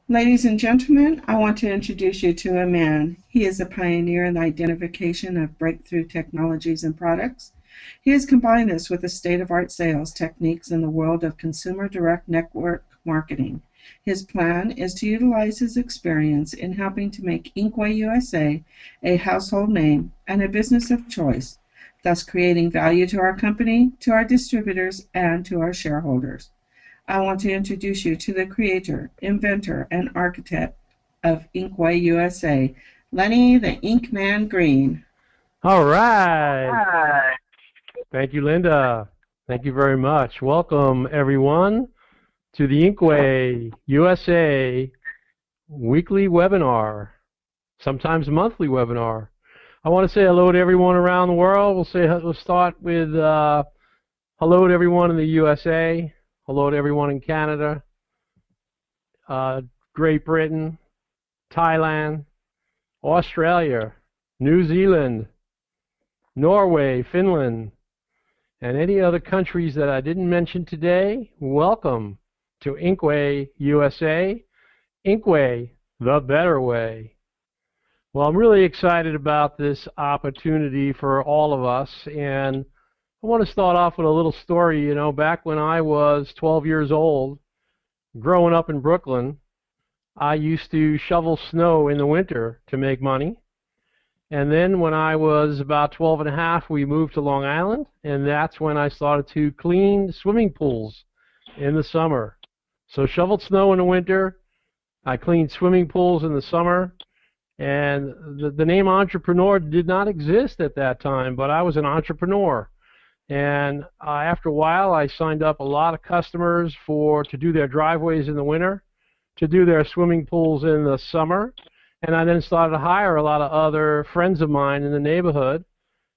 Ladies and gentlemen, I want to introduce you to a man. He is a pioneer in the identification of breakthrough technologies and products. He has combined this with the state of art sales techniques in the world of consumer direct network marketing. His plan is to utilize his experience in helping to make Inkway USA a household name and a business of choice, thus creating value to our company, to our distributors, and to our shareholders. I want to introduce you to the creator, inventor, and architect of Inkway USA, Lenny the Inkman Green. All right. Hi. Thank you, Linda. Thank you very much. Welcome, everyone, to the Inkway USA weekly webinar, sometimes monthly webinar. I want to say hello to everyone around the world. We'll start with hello to everyone in the USA, hello to everyone in Canada, Great Britain, Thailand, Australia, New Zealand, Norway, Finland, and any other countries that I didn't mention today. Welcome to Inkway USA, Inkway, the better way. Well, I'm really excited about this opportunity for all of us, and I want to start off with a little story. You know, back when I was 12 years old, growing up in Brooklyn, I used to shovel snow in the winter to make money. And then when I was about 12 and a half, we moved to Long Island, and that's when I started to clean swimming pools in the summer. So shoveled snow in the winter, I cleaned swimming pools in the summer, and the name entrepreneur did not exist at that time, but I was an entrepreneur. And after a while, I signed up a lot of customers to do their driveways in the winter, to do their swimming pools in the summer. And I then started to hire a lot of other friends of mine in the neighborhood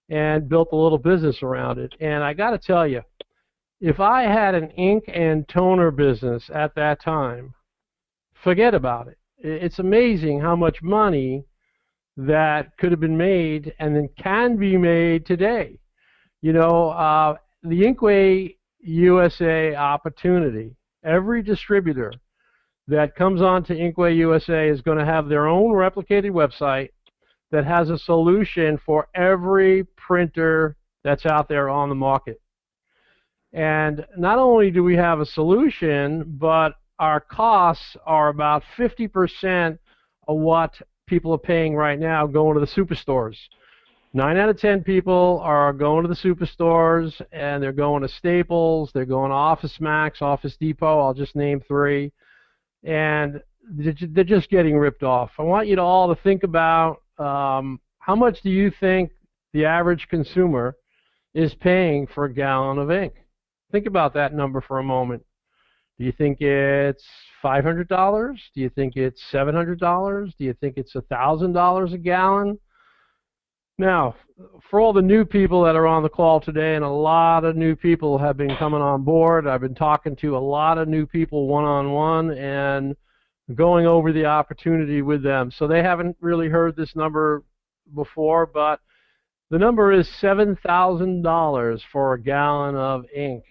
and built a little business around it. And I got to tell you, if I had an ink and toner business at that time, forget about it. It's amazing how much money that could have been made and then can be made today. You know, the Inkway USA opportunity, every distributor that comes on to Inkway USA is going to have their own replicated website that has a solution for every printer that's out there on the market. And not only do we have a solution, but our costs are about 50% of what people are paying right now going to the superstores. 9 out of 10 people are going to the superstores, and they're going to Staples, they're going to Office Max, Office Depot, I'll just name 3. And they're just getting ripped off. I want you to all to think about how much do you think the average consumer is paying for a gallon of ink? Think about that number for a moment. Do you think it's $500? Do you think it's $700? Do you think it's $1,000 a gallon? Now, for all the new people that are on the call today, and a lot of new people have been coming on board, I've been talking to a lot of new people one-on-one and going over the opportunity with them. So they haven't really heard this number before, but the number is $7,000 for a gallon of ink.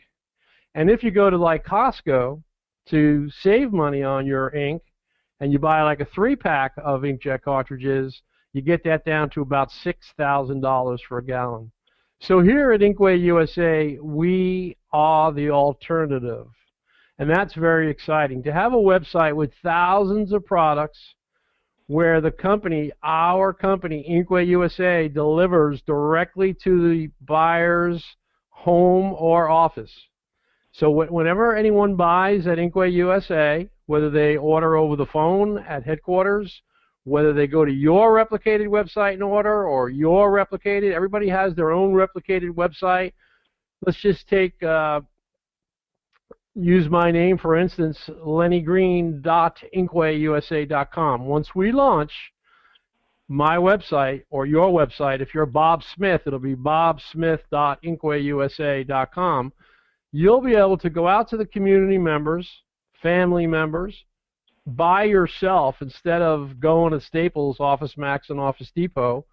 And if you go to like Costco to save money on your ink, and you buy like a 3-pack of inkjet cartridges, you get that down to about $6,000 for a gallon. So here at Inkway USA, we are the alternative. And that's very exciting. To have a website with thousands of products where the company, our company, Inkway USA, delivers directly to the buyer's home or office. So whenever anyone buys at Inkway USA, whether they order over the phone at headquarters, whether they go to your replicated website and order or your replicated, everybody has their own replicated website. Let's just use my name, for instance, lennygreen.inkwayusa.com. Once we launch my website or your website, if you're Bob Smith, it'll be bobsmith.inkwayusa.com. You'll be able to go out to the community members, family members, by yourself instead of going to Staples, Office Max, and Office Depot,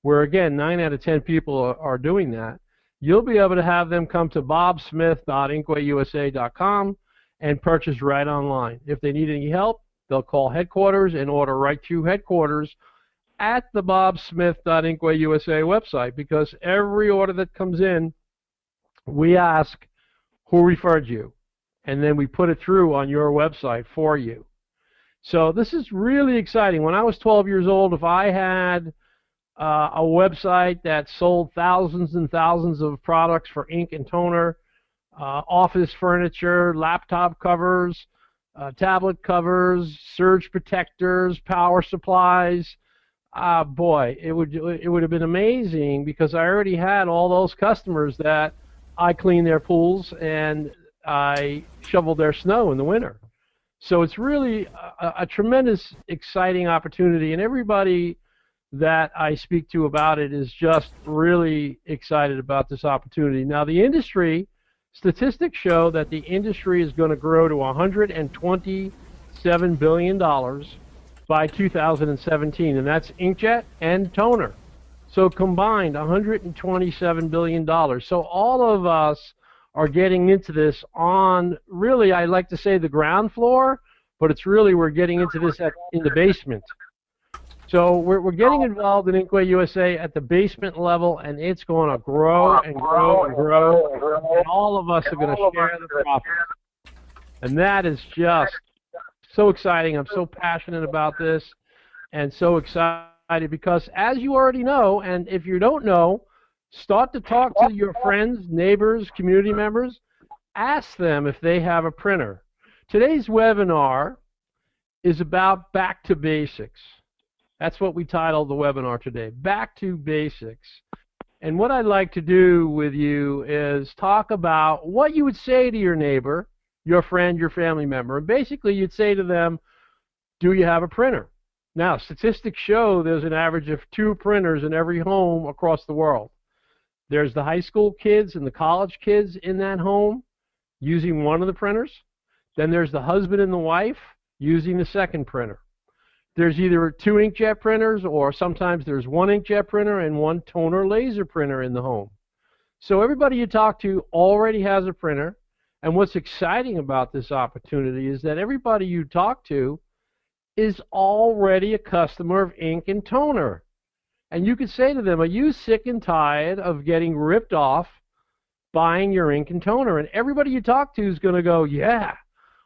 where again 9 out of 10 people are doing that. You'll be able to have them come to bobsmith.inkwayusa.com and purchase right online. If they need any help, they'll call headquarters and order right to headquarters at the bobsmith.inkway USA website, because every order that comes in, we ask who referred you, and then we put it through on your website for you. So this is really exciting. When I was 12 years old, if I had a website that sold thousands and thousands of products for ink and toner, office furniture, laptop covers, tablet covers, surge protectors, power supplies, boy, it would have been amazing, because I already had all those customers that I cleaned their pools and I shoveled their snow in the winter. So it's really a tremendous, exciting opportunity, and everybody that I speak to about it is just really excited about this opportunity. Now, the industry, statistics show that the industry is going to grow to $127 billion by 2017, and that's inkjet and toner. So combined, $127 billion. So all of us are getting into this on, really, I like to say the ground floor, but it's really we're getting into this in the basement. So we're getting involved in Inkway USA at the basement level, and it's going to grow and grow and grow, and all of us are going to share the profits. And that is just so exciting. I'm so passionate about this, and so excited because, as you already know, and if you don't know, start to talk to your friends, neighbors, community members. Ask them if they have a printer. Today's webinar is about back to basics. That's what we titled the webinar today, Back to Basics. And what I'd like to do with you is talk about what you would say to your neighbor, your friend, your family member. And basically, you'd say to them, do you have a printer? Now, statistics show there's an average of 2 printers in every home across the world. There's the high school kids and the college kids in that home using one of the printers. Then there's the husband and the wife using the second printer. There's either 2 inkjet printers, or sometimes there's 1 inkjet printer and 1 toner laser printer in the home. So everybody you talk to already has a printer. And what's exciting about this opportunity is that everybody you talk to is already a customer of ink and toner. And you could say to them, are you sick and tired of getting ripped off buying your ink and toner? And everybody you talk to is going to go, yeah,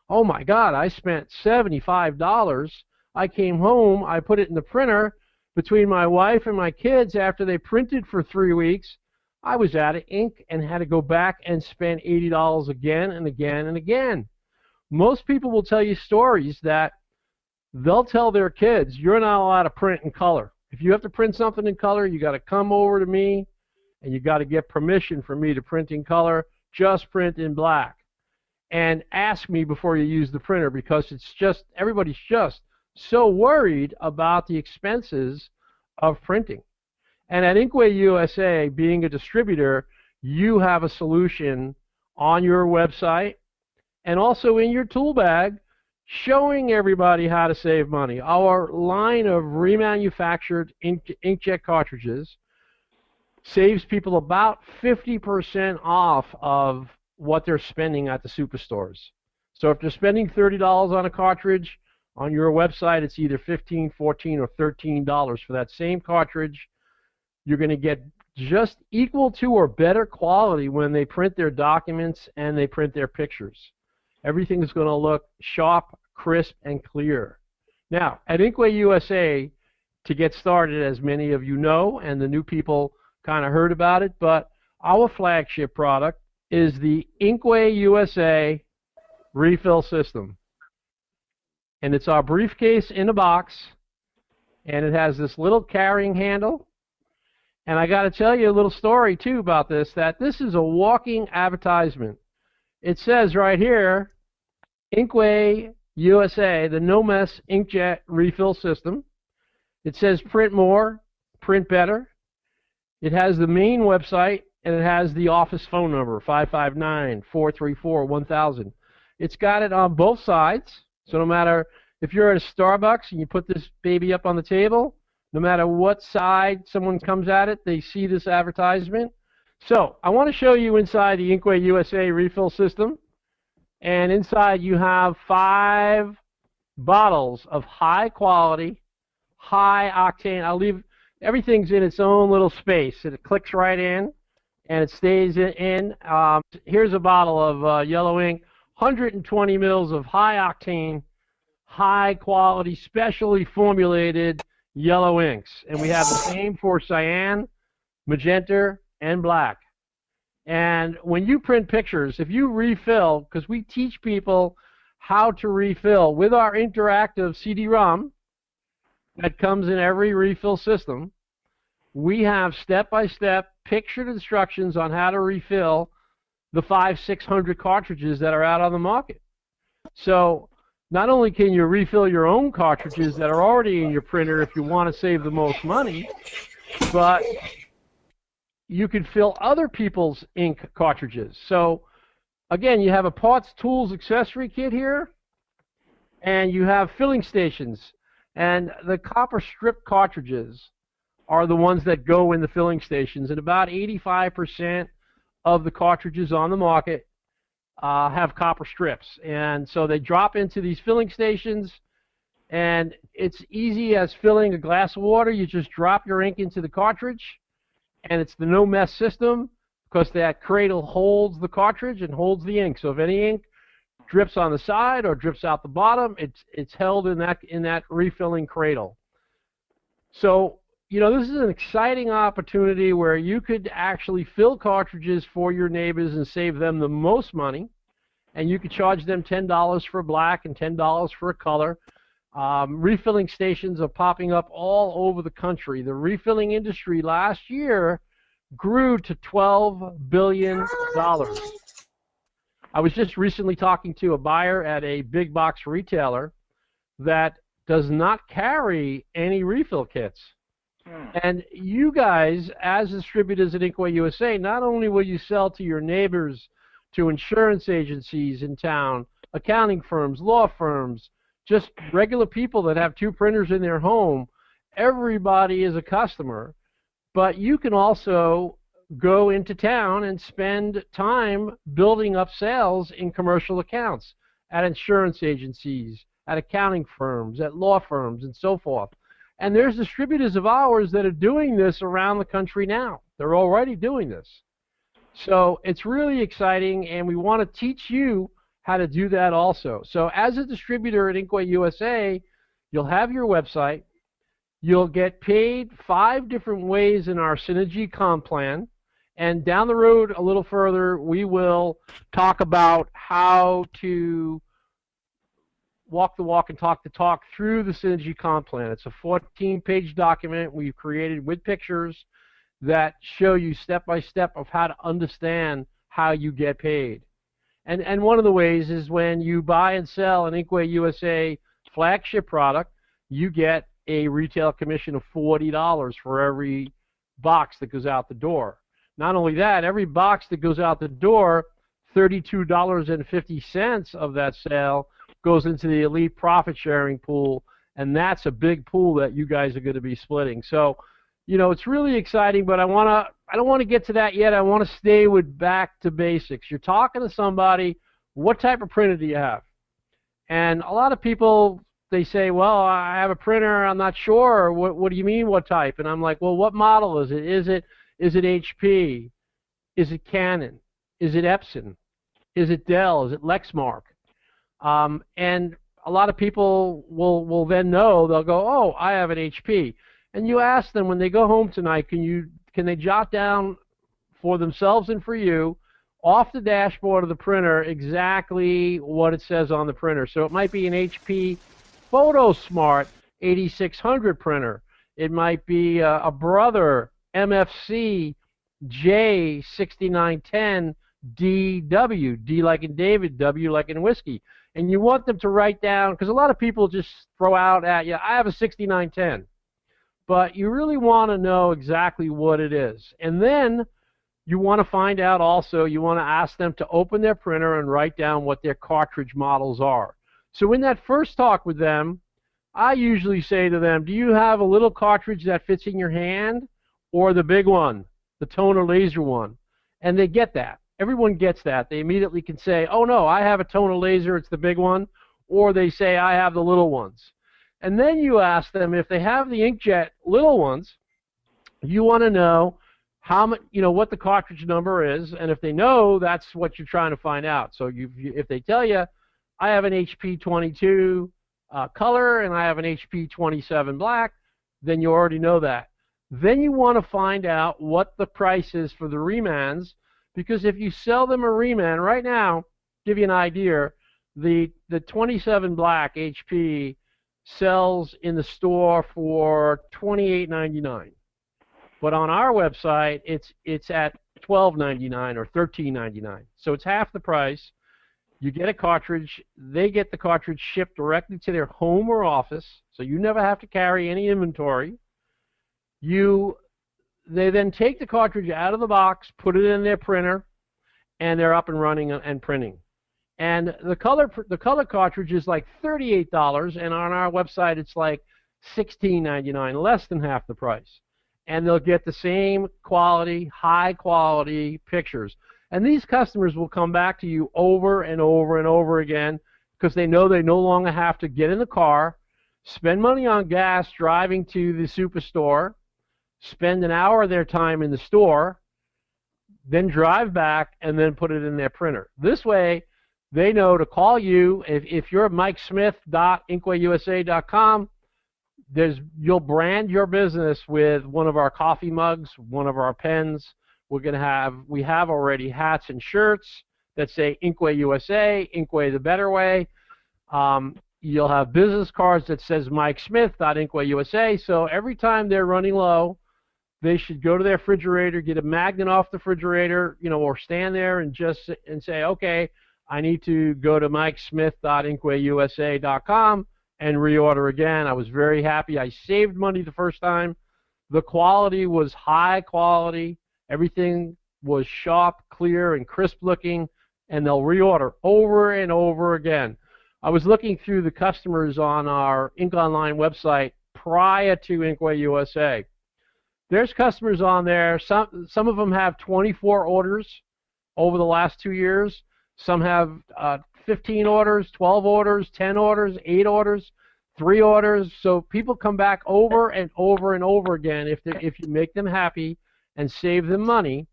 oh my God, I spent $75. I came home, I put it in the printer. Between my wife and my kids, after they printed for 3 weeks, I was out of ink and had to go back and spend $80 again and again and again. Most people will tell you stories that they'll tell their kids, you're not allowed to print in color. If you have to print something in color, you got to come over to me and you got to get permission from me to print in color. Just print in black. And ask me before you use the printer, because it's just, everybody's just so worried about the expenses of printing. And at Inkway USA, being a distributor, you have a solution on your website and also in your tool bag showing everybody how to save money. Our line of remanufactured inkjet cartridges saves people about 50% off of what they're spending at the superstores. So if they're spending $30 on a cartridge, on your website it's either $15, $14, or $13 for that same cartridge. You're going to get just equal to or better quality when they print their documents and they print their pictures. Everything is going to look sharp, crisp, and clear. Now, at Inkway USA, to get started, as many of you know, and the new people kind of heard about it, but our flagship product is the Inkway USA refill system. And it's our briefcase in a box, and it has this little carrying handle. And I got to tell you a little story too about this, that this is a walking advertisement. It says right here, Inkway USA, the no mess inkjet refill system. It says print more, print better. It has the main website, and it has the office phone number, 559-434-1000. It's got it on both sides. So no matter if you're at a Starbucks and you put this baby up on the table, no matter what side someone comes at it, they see this advertisement. So I want to show you inside the Inkway USA refill system. And inside you have 5 bottles of high quality, high octane. I'll leave everything's in its own little space. It clicks right in, and it stays in. Here's a bottle of yellow ink, 120 mils of high octane, high quality, specially formulated yellow inks. And we have the same for cyan, magenta, and black. And when you print pictures, if you refill, because we teach people how to refill with our interactive CD-ROM that comes in every refill system, we have step-by-step pictured instructions on how to refill the 500-600 cartridges that are out on the market. So not only can you refill your own cartridges that are already in your printer if you want to save the most money, but you can fill other people's ink cartridges. So again, you have a parts, tools, accessory kit here, and you have filling stations. And the copper strip cartridges are the ones that go in the filling stations, and about 85% of the cartridges on the market have copper strips. And so they drop into these filling stations, and it's easy as filling a glass of water. You just drop your ink into the cartridge, and it's the no-mess system because that cradle holds the cartridge and holds the ink. So if any ink drips on the side or drips out the bottom, it's held in that refilling cradle. So, you know, this is an exciting opportunity where you could actually fill cartridges for your neighbors and save them the most money, and you could charge them $10 for black and $10 for a color. Refilling stations are popping up all over the country. The refilling industry last year grew to $12 billion. I was just recently talking to a buyer at a big box retailer that does not carry any refill kits. And you guys, as distributors at Inkway USA, not only will you sell to your neighbors, to insurance agencies in town, accounting firms, law firms, just regular people that have 2 printers in their home, everybody is a customer, but you can also go into town and spend time building up sales in commercial accounts, at insurance agencies, at accounting firms, at law firms, and so forth. And there's distributors of ours that are doing this around the country now. They're already doing this. So it's really exciting, and we want to teach you how to do that also. So as a distributor at Inkway USA, you'll have your website. You'll get paid 5 different ways in our Synergy Comp Plan. And down the road a little further, we will talk about how to walk the walk and talk the talk through the Synergy Comp Plan. It's a 14-page document we've created with pictures that show you step-by-step of how to understand how you get paid. And one of the ways is when you buy and sell an Inkway USA flagship product, you get a retail commission of $40 for every box that goes out the door. Not only that, every box that goes out the door, $32.50 of that sale goes into the elite profit sharing pool, and that's a big pool that you guys are going to be splitting. So, you know, it's really exciting, but I don't want to get to that yet. I want to stay with back to basics. You're talking to somebody, what type of printer do you have? And a lot of people, they say, well, I have a printer, I'm not sure. What do you mean, what type? And I'm like, well, what model is it? Is it HP? Is it Canon? Is it Epson? Is it Dell? Is it Lexmark? And a lot of people will then know, they'll go, oh, I have an HP. And you ask them when they go home tonight, can they jot down for themselves and for you off the dashboard of the printer exactly what it says on the printer. So it might be an HP PhotoSmart 8600 printer. It might be a Brother MFC J6910 DW, D like in David, W like in whiskey. And you want them to write down, because a lot of people just throw out at you, I have a 6910. But you really want to know exactly what it is. And then you want to find out also, you want to ask them to open their printer and write down what their cartridge models are. So in that first talk with them, I usually say to them, do you have a little cartridge that fits in your hand or the big one, the toner laser one? And they get that. Everyone gets that. They immediately can say, oh no, I have a toner laser, it's the big one, or they say, I have the little ones. And then you ask them if they have the inkjet little ones, you want to know how much, what the cartridge number is, and if they know, that's what you're trying to find out. So if they tell you, I have an HP 22 color and I have an HP 27 black, then you already know that. Then you want to find out what the price is for the remans, because if you sell them a reman right now, give you an idea, the 27 black HP sells in the store for $28.99. But on our website, it's at $12.99 or $13.99. So it's half the price. You get a cartridge. They get the cartridge shipped directly to their home or office, so you never have to carry any inventory. They then take the cartridge out of the box, put it in their printer, and they're up and running and printing. And the color cartridge is like $38, and on our website it's like $16.99, less than half the price. And they'll get the same quality, high quality pictures. And these customers will come back to you over and over and over again because they know they no longer have to get in the car, spend money on gas driving to the superstore, spend an hour of their time in the store, then drive back and then put it in their printer. This way, they know to call you. If you're MikeSmith.inkwayusa.com, you'll brand your business with one of our coffee mugs, one of our pens. We have already hats and shirts that say Inkway USA, Inkway the better way. You'll have business cards that says MikeSmith.inkwayusa. So every time they're running low, they should go to their refrigerator, get a magnet off the refrigerator, or stand there and say, okay, I need to go to MikeSmith.inkwayusa.com and reorder again. I was very happy. I saved money the first time. The quality was high quality. Everything was sharp, clear, and crisp looking, and they'll reorder over and over again. I was looking through the customers on our Ink Online website prior to Inkway USA. There's customers on there. Some of them have 24 orders over the last 2 years. Some have 15 orders, 12 orders, 10 orders, 8 orders, 3 orders. So people come back over and over and over again if you make them happy and save them money.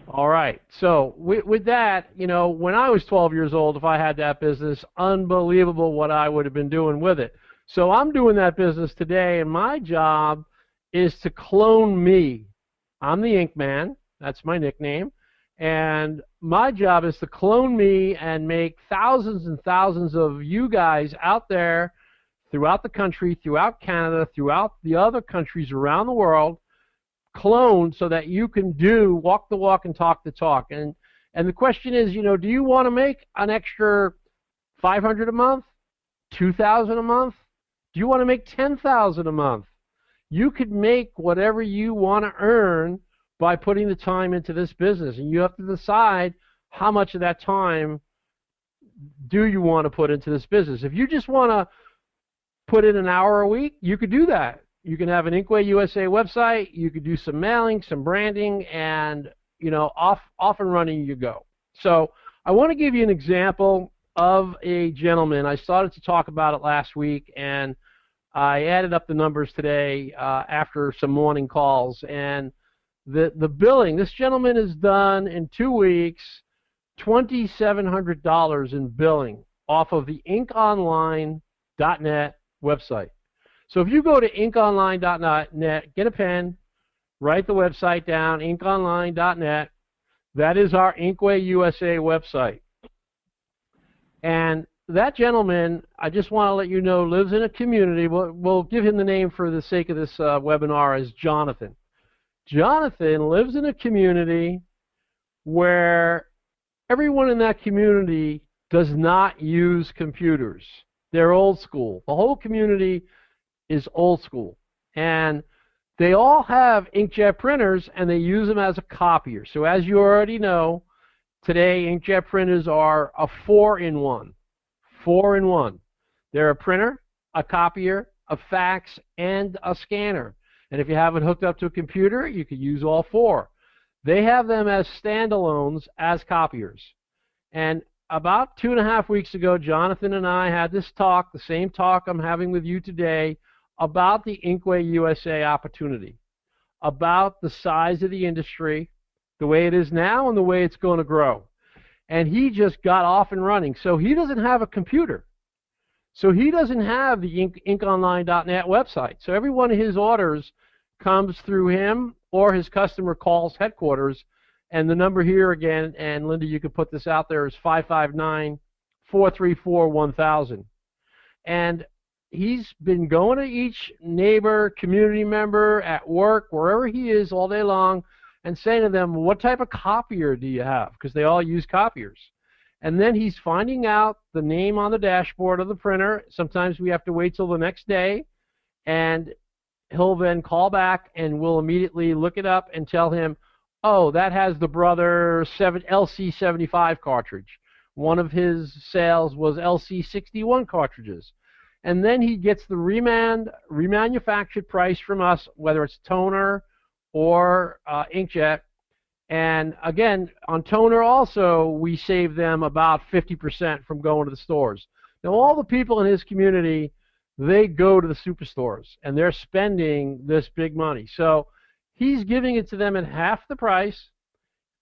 All right. So with that, when I was 12 years old, if I had that business, unbelievable what I would have been doing with it. So I'm doing that business today, and my job is to clone me. I'm the Ink Man. That's my nickname. And my job is to clone me and make thousands and thousands of you guys out there throughout the country, throughout Canada, throughout the other countries around the world, cloned so that you can walk the walk and talk the talk. And the question is, do you want to make an extra $500 a month, $2,000 a month? Do you want to make $10,000 a month? You could make whatever you want to earn by putting the time into this business, and you have to decide how much of that time do you want to put into this business. If you just want to put in an hour a week, you could do that. You can have an Inkway USA website, you could do some mailing, some branding, and off and running you go. So I want to give you an example of a gentleman. I started to talk about it last week, and I added up the numbers today after some morning calls, and the billing, this gentleman has done in 2 weeks $2,700 in billing off of the inkonline.net website. So if you go to inkonline.net, get a pen, write the website down, inkonline.net. That is our Inkway USA website. And that gentleman, I just want to let you know, lives in a community. We'll give him the name for the sake of this webinar as Jonathan. Jonathan lives in a community where everyone in that community does not use computers. They're old school. The whole community is old school. And they all have inkjet printers, and they use them as a copier. So as you already know, today inkjet printers are a 4-in-1. 4-in-1. They're a printer, a copier, a fax, and a scanner. And if you have it hooked up to a computer, you could use all 4. They have them as standalones as copiers. And about 2.5 weeks ago, Jonathan and I had this talk, the same talk I'm having with you today, about the Inkway USA opportunity, about the size of the industry, the way it is now and the way it's going to grow. And he just got off and running. So he doesn't have a computer. So he doesn't have the inkonline.net website. So every one of his orders comes through him, or his customer calls headquarters. And the number here again, and Linda, you can put this out there, is 559-434-1000. And he's been going to each neighbor, community member, at work, wherever he is all day long, and saying to them, what type of copier do you have? Because they all use copiers. And then he's finding out the name on the dashboard of the printer. Sometimes we have to wait till the next day, and he'll then call back, and we'll immediately look it up and tell him, oh, that has the Brother LC75 cartridge. One of his sales was LC61 cartridges. And then he gets the remanufactured price from us, whether it's toner or inkjet. And again, on toner also, we save them about 50% from going to the stores. Now, all the people in his community, they go to the superstores, and they're spending this big money. So he's giving it to them at half the price.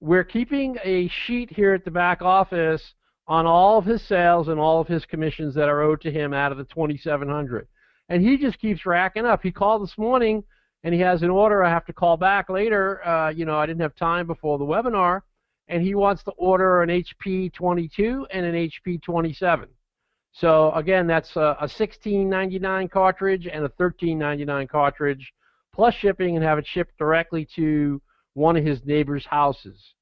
We're keeping a sheet here at the back office on all of his sales and all of his commissions that are owed to him out of the $2,700. And he just keeps racking up. He called this morning, and he has an order. I have to call back later. I didn't have time before the webinar, and he wants to order an HP 22 and an HP 27. So again, that's a $16.99 cartridge and a $13.99 cartridge, plus shipping, and have it shipped directly to one of his neighbors' houses.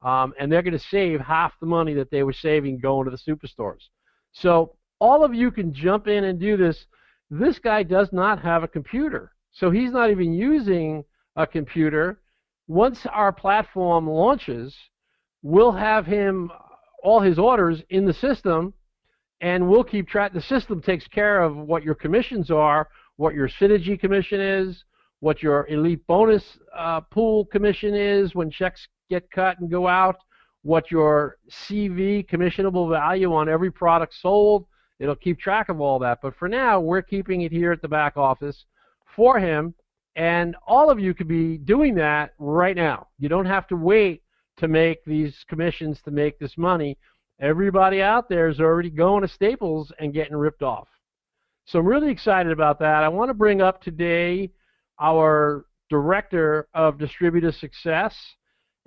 And they're going to save half the money that they were saving going to the superstores. So all of you can jump in and do this. This guy does not have a computer, so he's not even using a computer. Once our platform launches, we'll have him, all his orders in the system, and we'll keep track. The system takes care of what your commissions are, what your Synergy commission is, what your Elite Bonus pool commission is when checks get cut and go out, what your CV, commissionable value on every product sold. It'll keep track of all that. But for now, we're keeping it here at the back office for him, and all of you could be doing that right now. You don't have to wait to make these commissions to make this money. Everybody out there is already going to Staples and getting ripped off. So I'm really excited about that. I want to bring up today our Director of Distributor Success.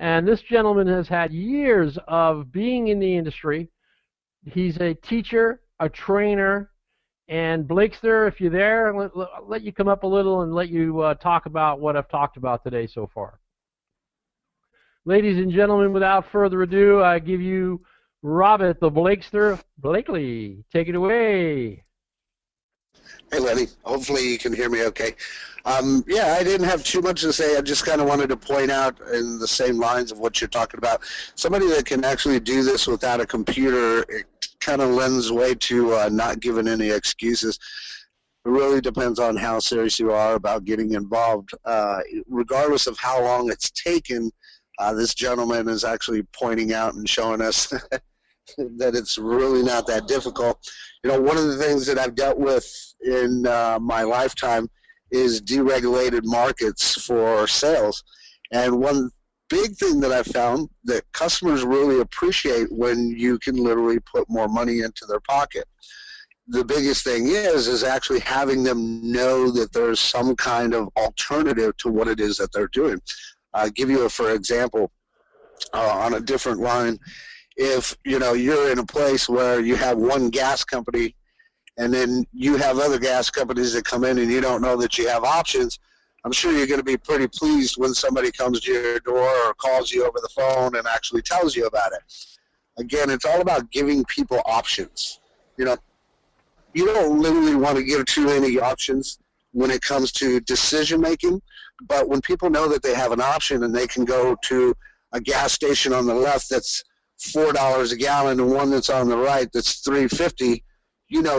And this gentleman has had years of being in the industry. He's a teacher, a trainer, and Blakester, if you're there, let you come up a little and let you talk about what I've talked about today so far. Ladies and gentlemen, without further ado, I give you Robert the Blakester Blakely. Take it away. Hey, Lenny. Hopefully you can hear me okay. Yeah, I didn't have too much to say. I just kind of wanted to point out in the same lines of what you're talking about. Somebody that can actually do this without a computer, it kind of lends way to not giving any excuses. It really depends on how serious you are about getting involved. Regardless of how long it's taken, this gentleman is actually pointing out and showing us that it's really not that difficult. You know, one of the things that I've dealt with in my lifetime is deregulated markets for sales. And one big thing that I found that customers really appreciate when you can literally put more money into their pocket. The biggest thing is actually having them know that there's some kind of alternative to what it is that they're doing. I'll give you for example, on a different line. If you're in a place where you have one gas company and then you have other gas companies that come in and you don't know that you have options, I'm sure you're going to be pretty pleased when somebody comes to your door or calls you over the phone and actually tells you about it. Again, it's all about giving people options. You don't literally want to give too many options when it comes to decision making, but when people know that they have an option and they can go to a gas station on the left that's $4 a gallon and one that's on the right that's $3.50,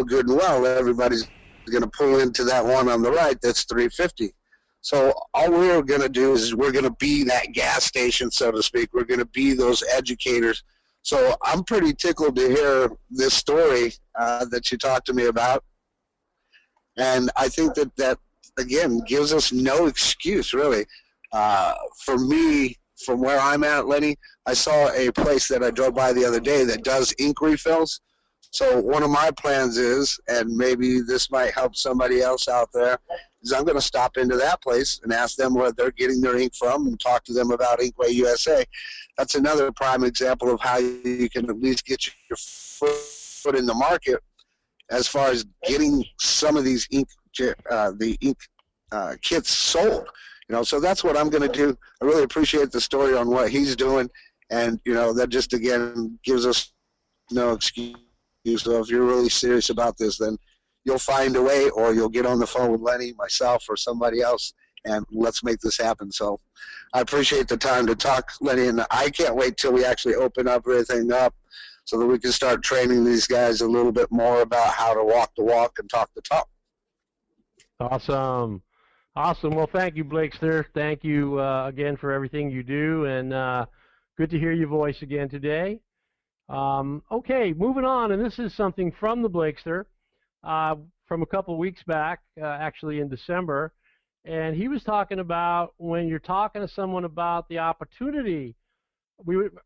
good and well everybody's going to pull into that one on the right that's $3.50. So all we're going to do is we're going to be that gas station, so to speak. We're going to be those educators So I'm pretty tickled to hear this story that you talked to me about. And I think that again, gives us no excuse, really. For me, from where I'm at, Lenny, I saw a place that I drove by the other day that does ink refills. So one of my plans is, and maybe this might help somebody else out there, is I'm going to stop into that place and ask them where they're getting their ink from and talk to them about Inkway USA. That's another prime example of how you can at least get your foot in the market as far as getting some of these ink kits sold. You know, so that's what I'm going to do. I really appreciate the story on what he's doing, and you know, that just again gives us no excuse. So if you're really serious about this, then you'll find a way, or you'll get on the phone with Lenny, myself, or somebody else, and let's make this happen. So I appreciate the time to talk, Lenny, and I can't wait till we actually open up everything up so that we can start training these guys a little bit more about how to walk the walk and talk the talk. Awesome. Awesome. Well, thank you, Blakester. Thank you again for everything you do, and good to hear your voice again today. Okay, moving on, and this is something from the Blakester from a couple weeks back, actually in December, and he was talking about when you're talking to someone about the opportunity.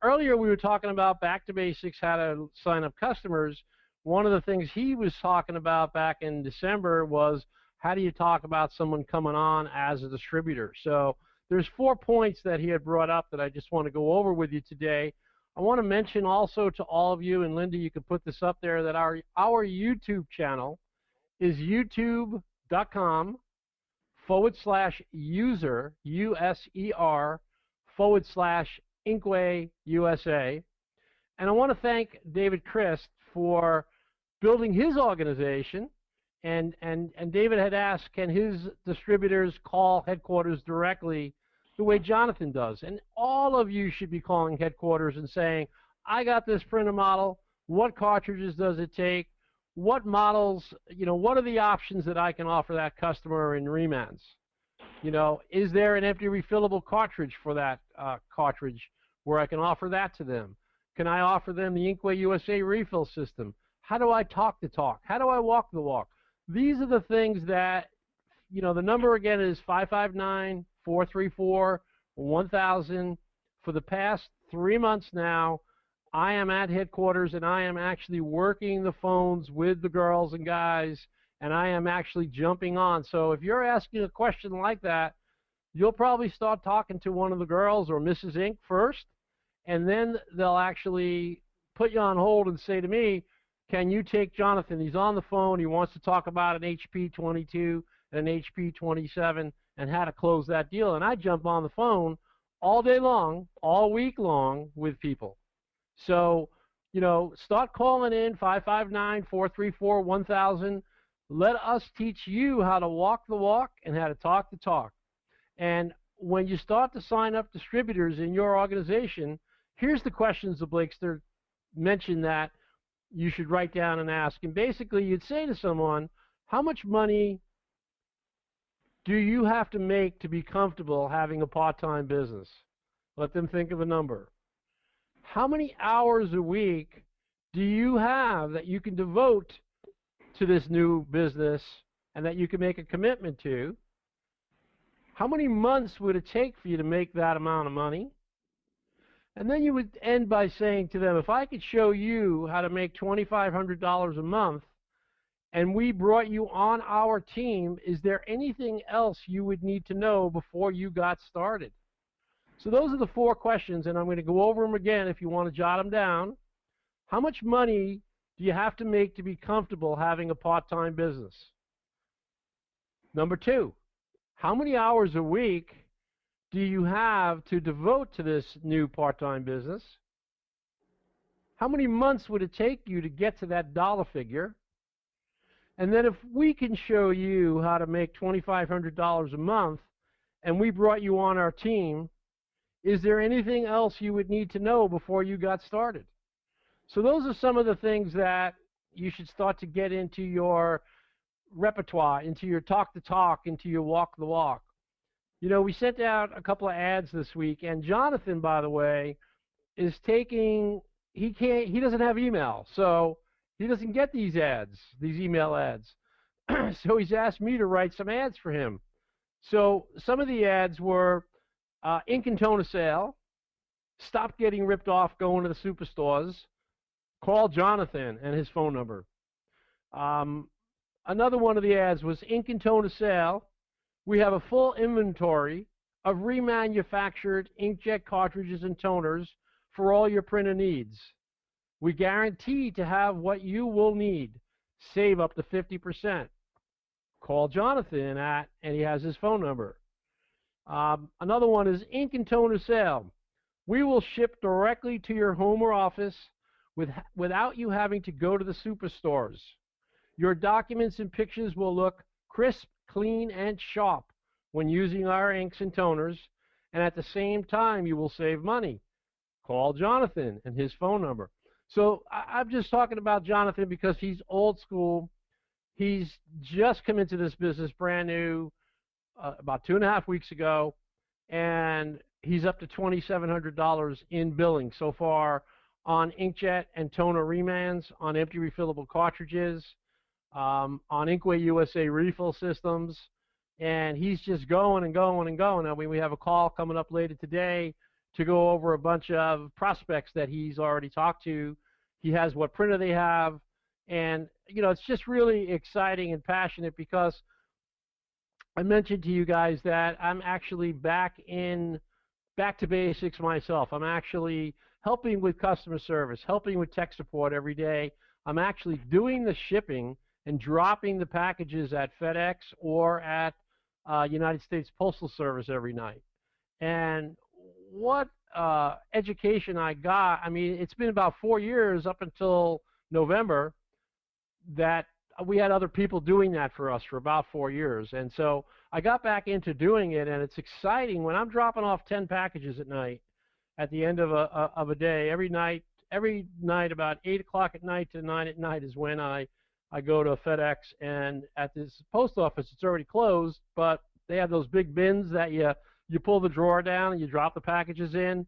Earlier we were talking about back to basics, how to sign up customers. One of the things he was talking about back in December was how do you talk about someone coming on as a distributor. So there's 4 points that he had brought up that I just want to go over with you today. I want to mention also to all of you, and Linda, you can put this up there, that our YouTube channel is youtube.com/user, USER/Inkway USA. And I want to thank David Christ for building his organization. And David had asked, can his distributors call headquarters directly the way Jonathan does? And all of you should be calling headquarters and saying, I got this printer model. What cartridges does it take? What models, you know, what are the options that I can offer that customer in remans? You know, is there an empty refillable cartridge for that cartridge where I can offer that to them? Can I offer them the Inkway USA refill system? How do I talk the talk? How do I walk the walk? These are the things that, you know, the number again is 559-434-1000. For the past 3 months now, I am at headquarters and I am actually working the phones with the girls and guys, and I am actually jumping on. So if you're asking a question like that, you'll probably start talking to one of the girls or Mrs. Ink first, and then they'll actually put you on hold and say to me, can you take Jonathan? He's on the phone. He wants to talk about an HP 22 and an HP 27 and how to close that deal. And I jump on the phone all day long, all week long with people. So, you know, start calling in 559-434-1000. Let us teach you how to walk the walk and how to talk the talk. And when you start to sign up distributors in your organization, here's the questions that Blakester mentioned that you should write down and ask. And basically, you'd say to someone, how much money do you have to make to be comfortable having a part-time business? Let them think of a number. How many hours a week do you have that you can devote to this new business and that you can make a commitment to? How many months would it take for you to make that amount of money? And then you would end by saying to them, if I could show you how to make $2,500 a month and we brought you on our team, is there anything else you would need to know before you got started? So those are the 4 questions, and I'm going to go over them again if you want to jot them down. How much money do you have to make to be comfortable having a part-time business? Number 2, how many hours a week do you have to devote to this new part-time business? How many months would it take you to get to that dollar figure? And then if we can show you how to make $2,500 a month and we brought you on our team, is there anything else you would need to know before you got started? So those are some of the things that you should start to get into your repertoire, into your talk the talk, into your walk the walk. You know, we sent out a couple of ads this week, and Jonathan, by the way, is taking he doesn't have email, so he doesn't get these ads, these email ads. So he's asked me to write some ads for him. So some of the ads were ink and toner sale, stop getting ripped off going to the superstores, call Jonathan and his phone number. Another one of the ads was ink and toner sale. We have a full inventory of remanufactured inkjet cartridges and toners for all your printer needs. We guarantee to have what you will need. Save up to 50%. Call Jonathan and he has his phone number. Another one is ink and toner sale. We will ship directly to your home or office without you having to go to the superstores. Your documents and pictures will look crisp, clean, and sharp when using our inks and toners, and at the same time you will save money. Call Jonathan and his phone number. So I'm just talking about Jonathan because he's old school. He's just come into this business brand new about 2.5 weeks ago, and he's up to $2,700 in billing so far on inkjet and toner remans, on empty refillable cartridges, on Inkway USA refill systems, and he's just going and going and going. I mean, we have a call coming up later today to go over a bunch of prospects that he's already talked to. He has what printer they have, and you know, it's just really exciting and passionate because I mentioned to you guys that I'm actually back to basics myself. I'm actually helping with customer service, helping with tech support every day. I'm actually doing the shipping and dropping the packages at FedEx or at United States Postal Service every night. And what education I got. I mean, it's been about 4 years up until November that we had other people doing that for us for about 4 years. And so I got back into doing it, and it's exciting when I'm dropping off 10 packages at night at the end of a day. Every night about 8 o'clock at night to 9 at night is when I go to FedEx, and at this post office it's already closed, but they have those big bins that you pull the drawer down and you drop the packages in.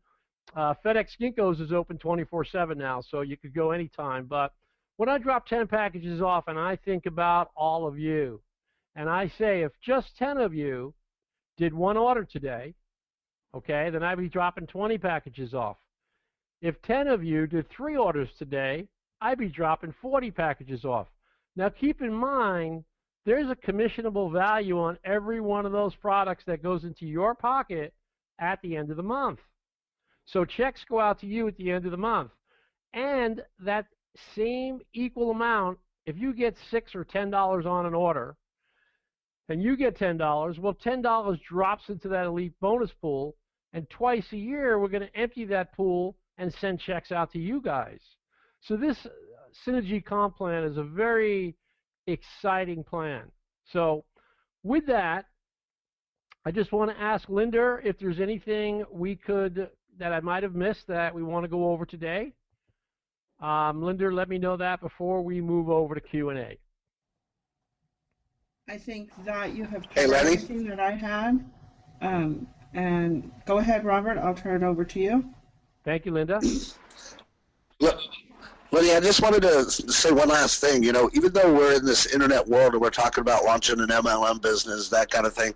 FedEx Ginkgo's is open 24/7 now, so you could go anytime. But when I drop 10 packages off and I think about all of you, and I say if just 10 of you did one order today, okay, then I'd be dropping 20 packages off. If 10 of you did 3 orders today, I'd be dropping 40 packages off. Now keep in mind, there's a commissionable value on every one of those products that goes into your pocket at the end of the month. So checks go out to you at the end of the month. And that same equal amount, if you get $6 or $10 on an order, and you get $10, well, $10 drops into that elite bonus pool, and twice a year we're going to empty that pool and send checks out to you guys. So this Synergy Comp Plan is a very exciting plan. So with that, I just want to ask Linda if there's anything that I might have missed that we want to go over today. Linda, let me know that before we move over to Q&A. I think that you have Hey, covered Lenny. everything that I had. And go ahead, Robert. I'll turn it over to you. Thank you, Linda. Look, Lenny, I just wanted to say one last thing. You know, even though we're in this internet world and we're talking about launching an MLM business, that kind of thing,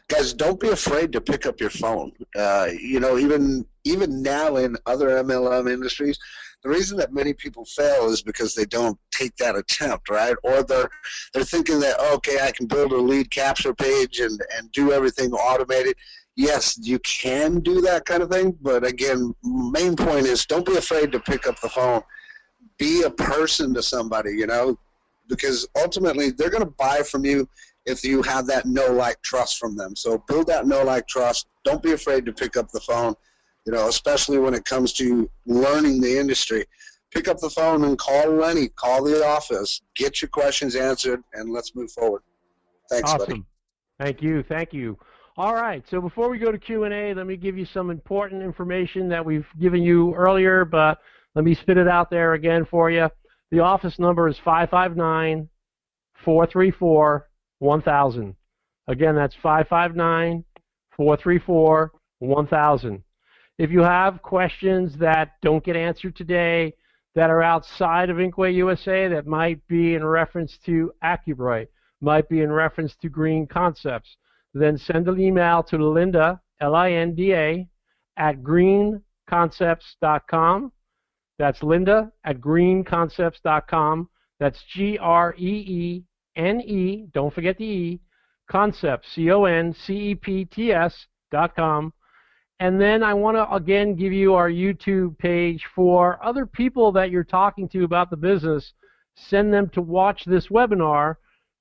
guys, don't be afraid to pick up your phone. You know, even now in other MLM industries, the reason that many people fail is because they don't take that attempt, right? Or they're thinking that, okay, I can build a lead capture page and do everything automated. Yes, you can do that kind of thing, but again, main point is don't be afraid to pick up the phone. Be a person to somebody, you know, because ultimately they're going to buy from you if you have that know, like, trust from them. So build that know, like, trust. Don't be afraid to pick up the phone, you know, especially when it comes to learning the industry. Pick up the phone and call Lenny, call the office, get your questions answered, and let's move forward. Thanks, Awesome. buddy. Thank you. Thank you. All right. So before we go to Q&A, let me give you some important information that we've given you earlier, but let me spit it out there again for you. The office number is 559-434-1000. Again, that's 559-434-1000. If you have questions that don't get answered today, that are outside of Inkway USA that might be in reference to AccuBright, might be in reference to Green Concepts, then send an email to Linda, Linda, at greenconcepts.com. That's Linda at greenconcepts.com. That's GREENE, don't forget the E, concepts, CONCEPTS.com. And then I want to again give you our YouTube page for other people that you're talking to about the business. Send them to watch this webinar.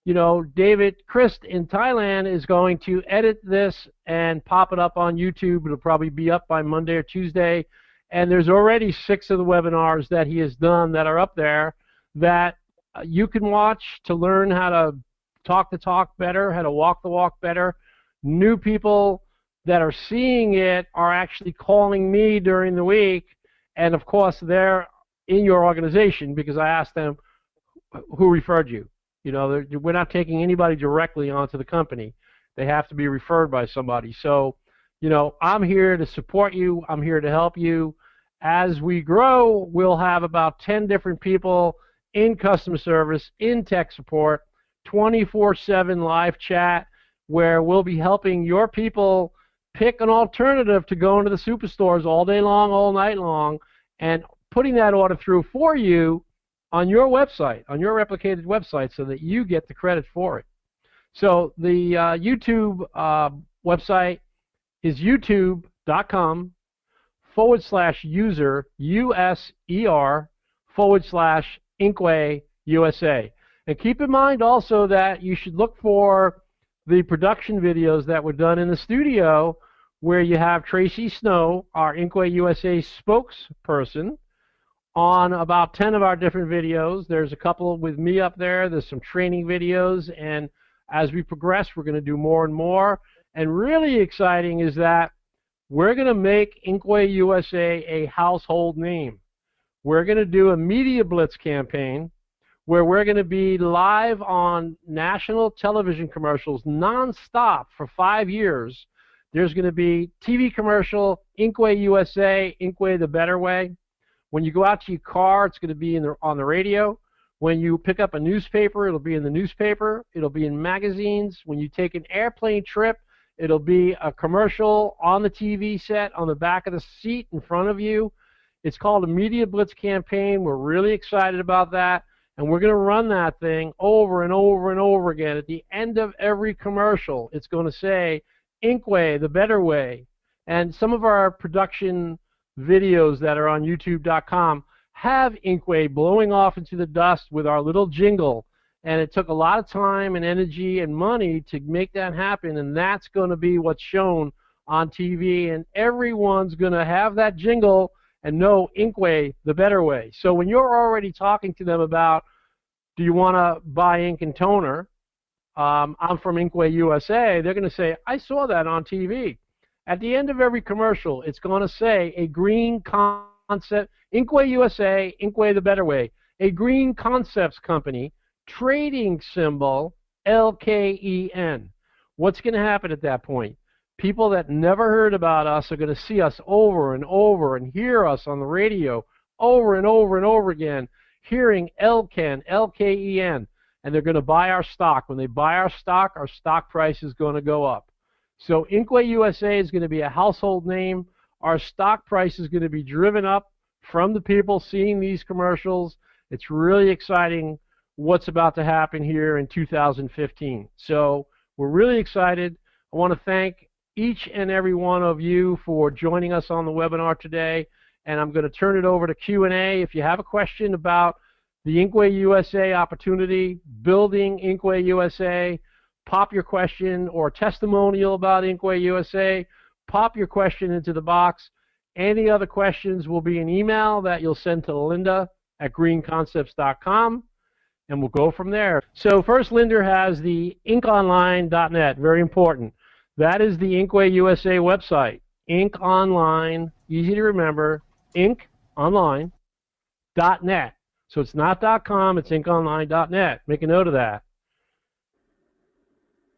You know, David Christ in Thailand is going to edit this and pop it up on YouTube. It'll probably be up by Monday or Tuesday. And there's already 6 of the webinars that he has done that are up there that you can watch to learn how to talk the talk better, how to walk the walk better. New people that are seeing it are actually calling me during the week, and of course they're in your organization because I asked them who referred you. You know, we're not taking anybody directly onto the company. They have to be referred by somebody. So, you know, I'm here to support you. I'm here to help you. As we grow, we'll have about 10 different people in customer service, in tech support, 24/7 live chat, where we'll be helping your people pick an alternative to going to the superstores all day long, all night long, and putting that order through for you on your website, on your replicated website, so that you get the credit for it. So the YouTube website is youtube.com/user, USER/Inkway USA. And keep in mind also that you should look for the production videos that were done in the studio, where you have Tracy Snow, our Inkway USA spokesperson, on about 10 of our different videos. There's a couple with me up there. There's some training videos, and as we progress, we're going to do more and more. And really exciting is that we're going to make Inkway USA a household name. We're going to do a Media Blitz campaign where we're going to be live on national television commercials nonstop for 5 years. There's going to be TV commercial, Inkway USA, Inkway the Better Way. When you go out to your car, it's going to be on the radio. When you pick up a newspaper, it'll be in the newspaper. It'll be in magazines. When you take an airplane trip, it'll be a commercial on the TV set, on the back of the seat in front of you. It's called a Media Blitz campaign. We're really excited about that. And we're going to run that thing over and over and over again. At the end of every commercial, it's going to say, Inkway, the better way. And some of our production videos that are on youtube.com have Inkway blowing off into the dust with our little jingle. And it took a lot of time and energy and money to make that happen. And that's going to be what's shown on TV. And everyone's going to have that jingle and know Inkway, the better way. So when you're already talking to them about, do you want to buy ink and toner? I'm from Inkway USA. They're going to say, I saw that on TV. At the end of every commercial, it's going to say a Green Concept, Inkway USA, Inkway the better way, a Green Concepts company, trading symbol LKEN. What's going to happen at that point? People that never heard about us are going to see us over and over and hear us on the radio over and over and over again, hearing LKEN, LKEN, and they're going to buy our stock. When they buy our stock price is going to go up. So Inkway USA is going to be a household name. Our stock price is going to be driven up from the people seeing these commercials. It's really exciting what's about to happen here in 2015. So we're really excited. I want to thank each and every one of you for joining us on the webinar today, and I'm going to turn it over to Q&A. If you have a question about the Inkway USA opportunity, building Inkway USA, pop your question, or testimonial about Inkway USA, pop your question into the box. Any other questions will be an email that you'll send to Linda at greenconcepts.com, and we'll go from there. So first, Linda has the inkonline.net, very important. That is the Inkway USA website. Ink Online, easy to remember, inkonline.net. So it's not .com, it's inkonline.net. Make a note of that.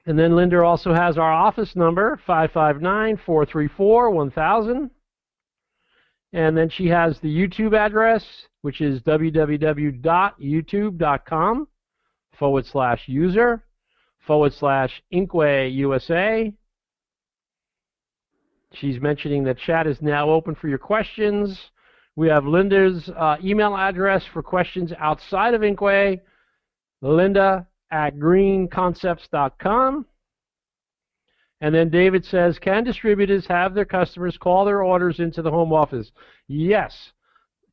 And then Linda also has our office number, 559-434-1000. And then she has the YouTube address, which is www.youtube.com/user/Inkway USA. She's mentioning that chat is now open for your questions. We have Linda's email address for questions outside of Inkway, linda@greenconcepts.com. And then David says, can distributors have their customers call their orders into the home office? Yes.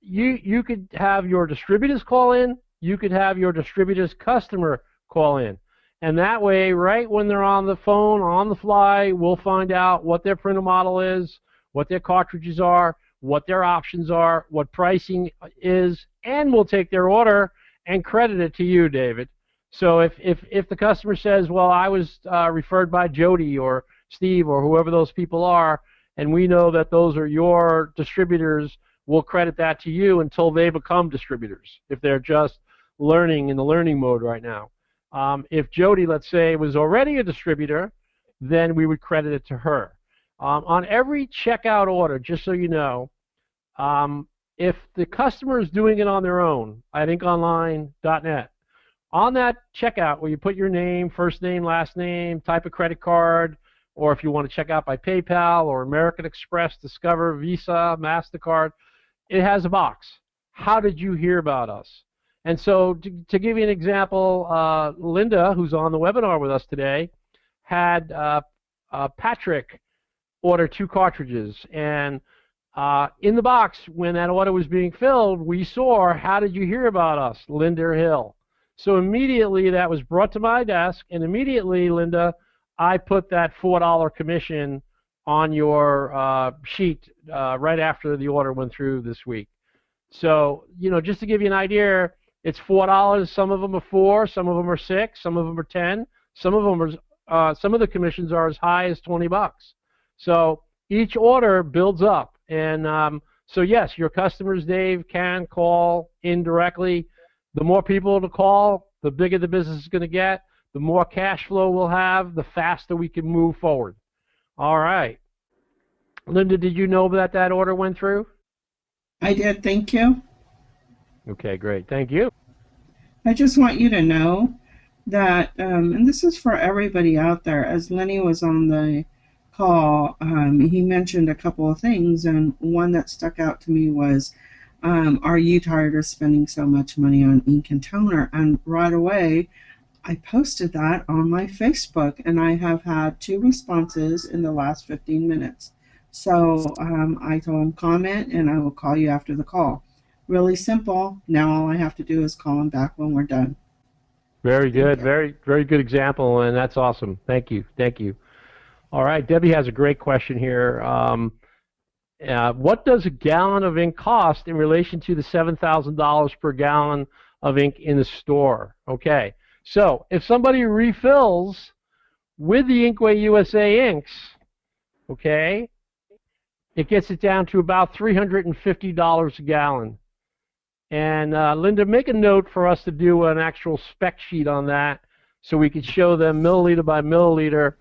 You could have your distributors call in. You could have your distributor's customer call in. And that way, right when they're on the phone, on the fly, we'll find out what their printer model is, what their cartridges are, what their options are, what pricing is, and we'll take their order and credit it to you, David. So if the customer says, well, I was referred by Jody or Steve or whoever those people are, and we know that those are your distributors, we'll credit that to you until they become distributors, if they're just learning in the learning mode right now. If Jody, let's say, was already a distributor, then we would credit it to her. On every checkout order, just so you know, if the customer is doing it on their own at inkonline.net, on that checkout where you put your name, first name, last name, type of credit card, or if you want to check out by PayPal or American Express, Discover, Visa, MasterCard, it has a box. How did you hear about us? And so to give you an example, Linda, who's on the webinar with us today, had Patrick order 2 cartridges. And in the box, when that order was being filled, we saw, how did you hear about us? Linda Hill. So immediately that was brought to my desk, and immediately, Linda, I put that $4 commission on your sheet right after the order went through this week. So, you know, just to give you an idea, it's $4. Some of them are 4, some of them are 6, some of them are 10, some of them are, some of the commissions are as high as $20. So each order builds up, and so yes, your customers, Dave, can call in directly. The more people to call, the bigger the business is going to get, the more cash flow we'll have, the faster we can move forward. All right. Linda, did you know that that order went through? I did, thank you. Okay, great. Thank you. I just want you to know that, and this is for everybody out there, as Lenny was on the call, he mentioned a couple of things, and one that stuck out to me was, are you tired of spending so much money on ink and toner? And right away, I posted that on my Facebook, and I have had 2 responses in the last 15 minutes. So I told him, comment, and I will call you after the call. Really simple. Now all I have to do is call him back when we're done. Very good. Very good example, and that's awesome. Thank you. Thank you. All right. Debbie has a great question here. What does a gallon of ink cost in relation to the $7,000 per gallon of ink in the store? Okay. So if somebody refills with the Inkway USA inks, okay, it gets it down to about $350 a gallon. And Linda, make a note for us to do an actual spec sheet on that so we could show them milliliter by milliliter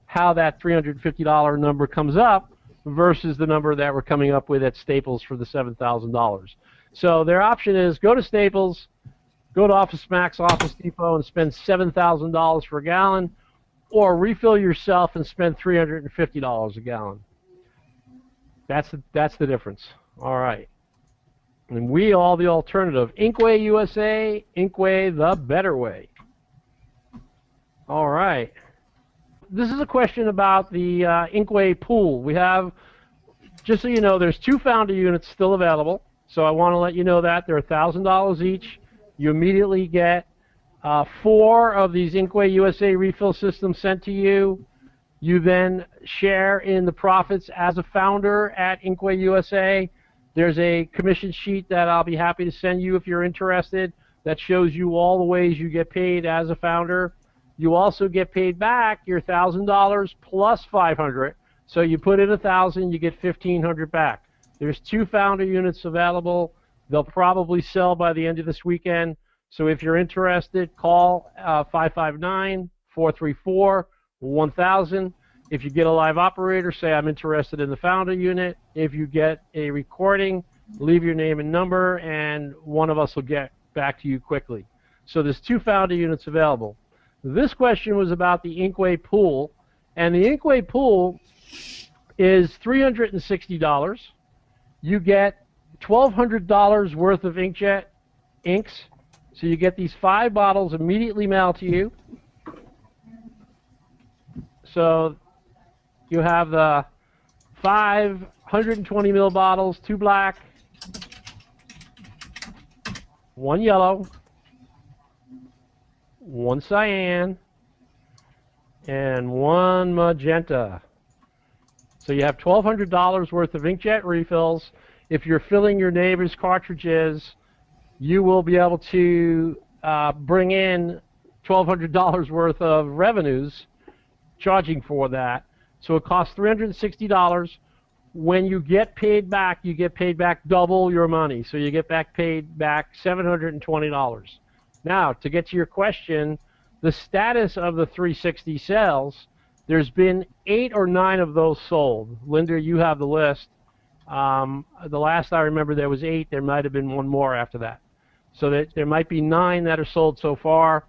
how that $350 number comes up versus the number that we're coming up with at Staples for the $7,000. So their option is go to Staples, go to Office Max, Office Depot, and spend $7,000 per gallon, or refill yourself and spend $350 a gallon. That's the difference. All right. And we all the alternative. Inkway USA, Inkway the better way. All right. This is a question about the Inkway pool. We have, just so you know, there's 2 founder units still available. So I want to let you know that. They're $1,000 each. You immediately get 4 of these Inkway USA refill systems sent to you. You then share in the profits as a founder at Inkway USA. There's a commission sheet that I'll be happy to send you if you're interested that shows you all the ways you get paid as a founder. You also get paid back your $1,000 plus $500. So you put in $1,000, you get $1,500 back. There's 2 founder units available. They'll probably sell by the end of this weekend. So if you're interested, call 559-434-1000. If you get a live operator, say I'm interested in the founder unit. If you get a recording, leave your name and number, and one of us will get back to you quickly. So there's 2 founder units available. This question was about the Inkway pool, and the Inkway pool is $360. You get $1,200 worth of inkjet inks. So you get these 5 bottles immediately mailed to you. So you have the 5 120 ml bottles, 2 black, 1 yellow, 1 cyan, and 1 magenta. So you have $1,200 worth of inkjet refills. If you're filling your neighbor's cartridges, you will be able to bring in $1,200 worth of revenues charging for that. So it costs $360. When you get paid back, you get paid back double your money. So you get paid back $720. Now, to get to your question, the status of the 360 sales, there's been 8 or 9 of those sold. Linda, you have the list. The last I remember there was 8. There might have been 1 more after that. So there might be 9 that are sold so far.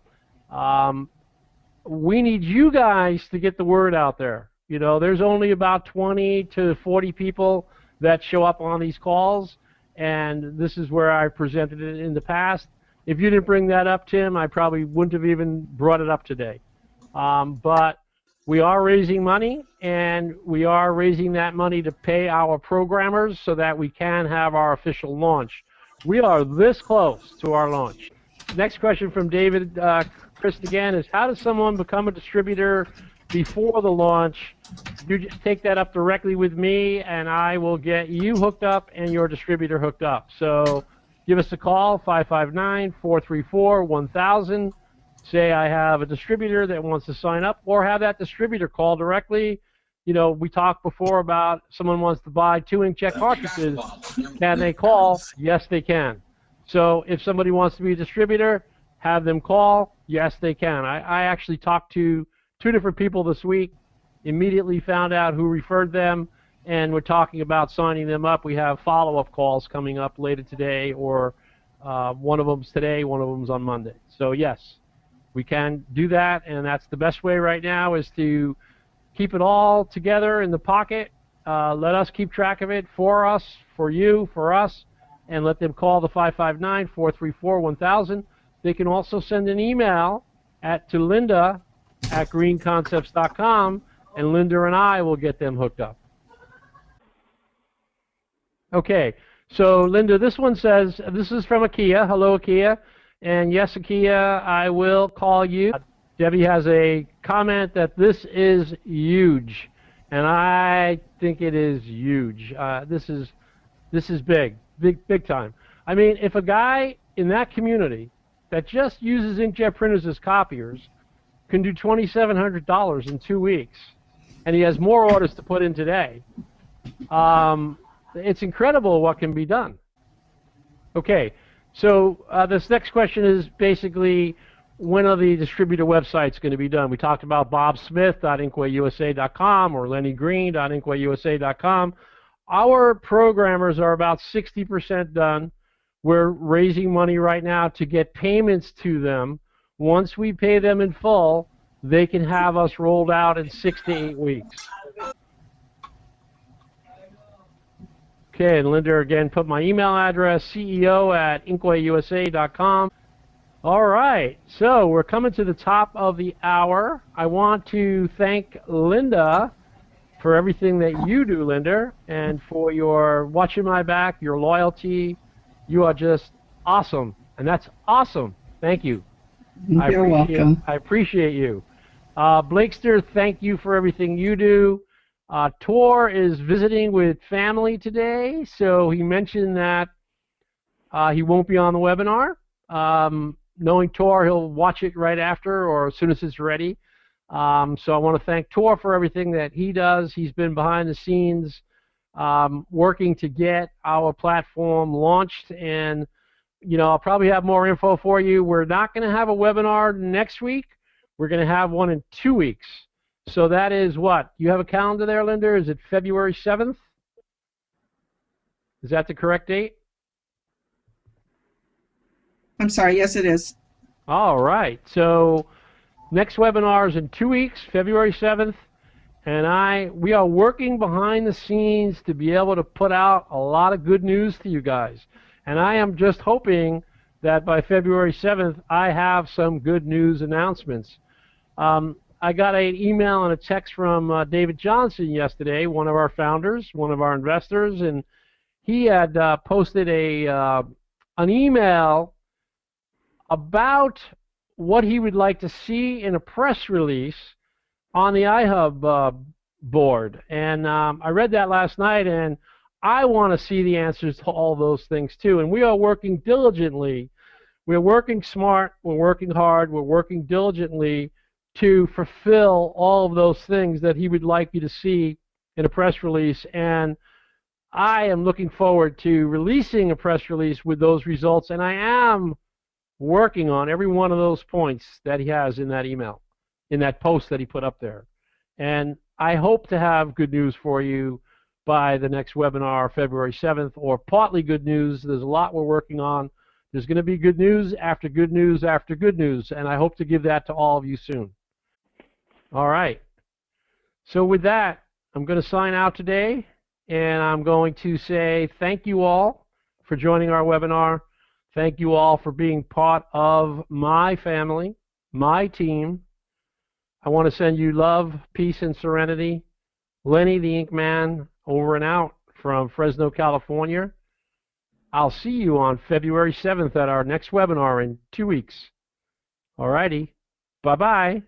We need you guys to get the word out there. You know, there's only about 20 to 40 people that show up on these calls, and this is where I presented it in the past. If you didn't bring that up, Tim, I probably wouldn't have even brought it up today. But we are raising money, and we are raising that money to pay our programmers so that we can have our official launch. We are this close to our launch. Next question from David Christ again is, how does someone become a distributor before the launch? You just take that up directly with me, and I will get you hooked up and your distributor hooked up. So give us a call, 559-434-1000. Say I have a distributor that wants to sign up, or have that distributor call directly. You know, we talked before about someone wants to buy 2 inkjet cartridges. Can they call? Yes, they can. So if somebody wants to be a distributor, have them call. Yes, they can. I actually talked to 2 different people this week, immediately found out who referred them, and we're talking about signing them up. We have follow-up calls coming up later today, or one of them's today, one of them's on Monday. So yes, we can do that, and that's the best way right now, is to keep it all together in the pocket. Let us keep track of it for us, for you, for us, and let them call the 559-434-1000. They can also send an email to Linda at greenconcepts.com, and Linda and I will get them hooked up. Okay, so Linda, this one says, this is from Akia. Hello, Akia. And yes, Akia, I will call you. Debbie has a comment that this is huge, and I think it is huge. This is big time. I mean, if a guy in that community that just uses inkjet printers as copiers can do $2,700 in 2 weeks, and he has more orders to put in today, it's incredible what can be done. Okay, so this next question is basically, when are the distributor websites going to be done? We talked about bobsmith.inkwayusa.com or lennygreen.inkwayusa.com. Our programmers are about 60% done. We're raising money right now to get payments to them. Once we pay them in full, they can have us rolled out in 6 to 8 weeks. Okay, and Linda again put my email address, ceo@inkwayusa.com. All right, so we're coming to the top of the hour. I want to thank Linda for everything that you do, Linda, and for your watching my back, your loyalty. You are just awesome, and that's awesome. Thank you. You're welcome. I appreciate you. Blakester, thank you for everything you do. Tor is visiting with family today, so he mentioned that he won't be on the webinar. Knowing Tor, he'll watch it right after or as soon as it's ready. So I want to thank Tor for everything that he does. He's been behind the scenes working to get our platform launched, and you know, I'll probably have more info for you. We're not going to have a webinar next week. We're going to have one in 2 weeks. So that is what? You have a calendar there, Linda? Is it February 7th? Is that the correct date? I'm sorry, yes, it is. All right. So next webinar is in 2 weeks, February 7th. And we are working behind the scenes to be able to put out a lot of good news to you guys. And I am just hoping that by February 7th, I have some good news announcements. I got an email and a text from David Johnson yesterday, one of our founders, one of our investors, and he had posted an email about what he would like to see in a press release on the iHub board. And I read that last night, and I want to see the answers to all those things too. And we are working diligently. We're working smart. We're working hard. We're working diligently to fulfill all of those things that he would like you to see in a press release. And I am looking forward to releasing a press release with those results. And I am working on every one of those points that he has in that email, in that post that he put up there. And I hope to have good news for you by the next webinar, February 7th, or partly good news. There's a lot we're working on. There's going to be good news after good news after good news, and I hope to give that to all of you soon. All right. So with that, I'm going to sign out today, and I'm going to say thank you all for joining our webinar. Thank you all for being part of my family, my team. I want to send you love, peace, and serenity. Lenny the Ink Man, over and out from Fresno, California. I'll see you on February 7th at our next webinar in 2 weeks. All righty. Bye-bye.